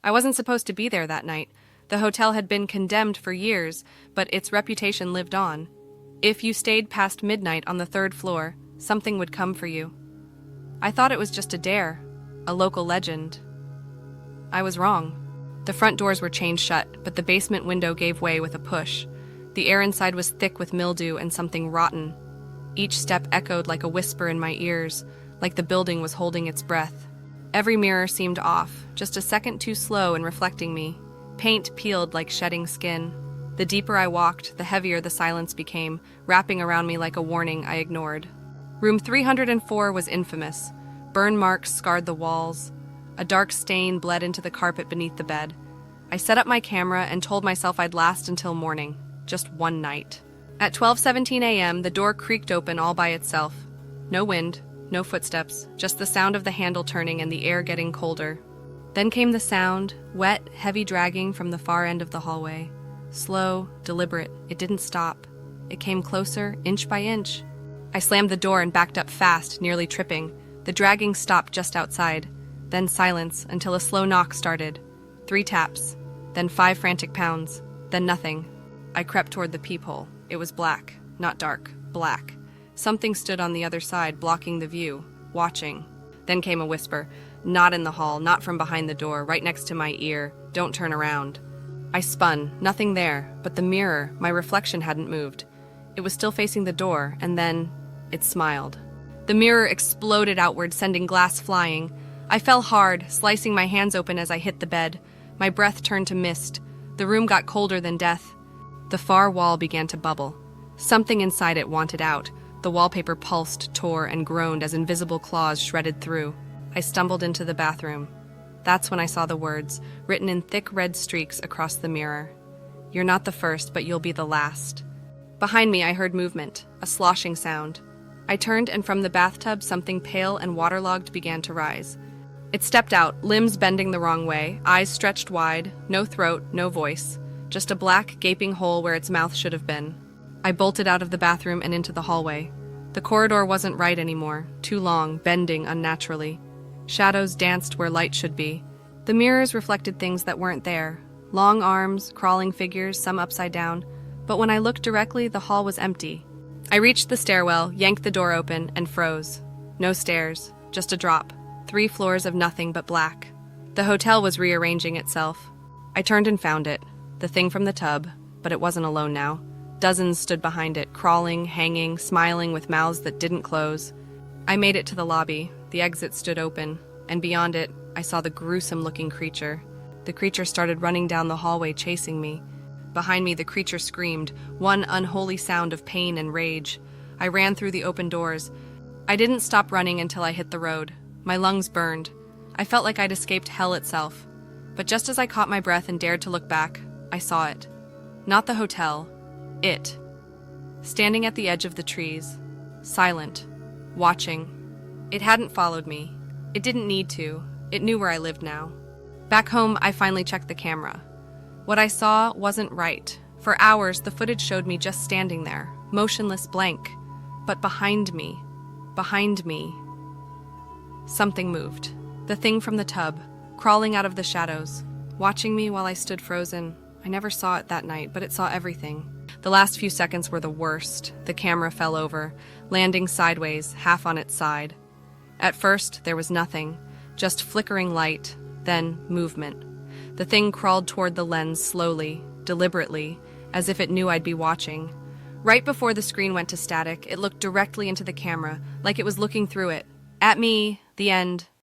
I wasn't supposed to be there that night. The hotel had been condemned for years, but its reputation lived on. If you stayed past midnight on the third floor, something would come for you. I thought it was just a dare, a local legend. I was wrong. The front doors were chained shut, but the basement window gave way with a push. The air inside was thick with mildew and something rotten. Each step echoed like a whisper in my ears, like the building was holding its breath. Every mirror seemed off, just a second too slow in reflecting me. Paint peeled like shedding skin. The deeper I walked, the heavier the silence became, wrapping around me like a warning I ignored. Room 304 was infamous. Burn marks scarred the walls. A dark stain bled into the carpet beneath the bed. I set up my camera and told myself I'd last until morning. Just one night. At 12:17 a.m., the door creaked open all by itself. No wind, no footsteps, just the sound of the handle turning and the air getting colder. Then came the sound, wet, heavy dragging from the far end of the hallway. Slow, deliberate, it didn't stop. It came closer, inch by inch. I slammed the door and backed up fast, nearly tripping. The dragging stopped just outside. Then silence until a slow knock started. 3 taps, then 5 frantic pounds, then nothing. I crept toward the peephole. It was black, not dark, black. Something stood on the other side, blocking the view, watching. Then came a whisper. Not in the hall, not from behind the door, right next to my ear. Don't turn around. I spun, nothing there, but the mirror, my reflection hadn't moved. It was still facing the door, and then it smiled. The mirror exploded outward, sending glass flying. I fell hard, slicing my hands open as I hit the bed. My breath turned to mist. The room got colder than death. The far wall began to bubble. Something inside it wanted out. The wallpaper pulsed, tore, and groaned as invisible claws shredded through. I stumbled into the bathroom. That's when I saw the words, written in thick red streaks across the mirror. You're not the first, but you'll be the last. Behind me, I heard movement, a sloshing sound. I turned, and from the bathtub, something pale and waterlogged began to rise. It stepped out, limbs bending the wrong way, eyes stretched wide, no throat, no voice. Just a black, gaping hole where its mouth should have been. I bolted out of the bathroom and into the hallway. The corridor wasn't right anymore, too long, bending unnaturally. Shadows danced where light should be. The mirrors reflected things that weren't there. Long arms, crawling figures, some upside down. But when I looked directly, the hall was empty. I reached the stairwell, yanked the door open, and froze. No stairs, just a drop. 3 floors of nothing but black. The hotel was rearranging itself. I turned and found it. The thing from the tub, but it wasn't alone now. Dozens stood behind it, crawling, hanging, smiling with mouths that didn't close. I made it to the lobby. The exit stood open, and beyond it, I saw the gruesome-looking creature. The creature started running down the hallway, chasing me. Behind me, the creature screamed, one unholy sound of pain and rage. I ran through the open doors. I didn't stop running until I hit the road. My lungs burned. I felt like I'd escaped hell itself. But just as I caught my breath and dared to look back, I saw it. Not the hotel. It. Standing at the edge of the trees. Silent. Watching. It hadn't followed me. It didn't need to. It knew where I lived now. Back home, I finally checked the camera. What I saw wasn't right. For hours, the footage showed me just standing there, motionless, blank. But behind me, something moved. The thing from the tub, crawling out of the shadows, watching me while I stood frozen. I never saw it that night, but it saw everything. The last few seconds were the worst. The camera fell over, landing sideways, half on its side. At first, there was nothing, just flickering light, then movement. The thing crawled toward the lens slowly, deliberately, as if it knew I'd be watching. Right before the screen went to static, it looked directly into the camera, like it was looking through it. At me, the end.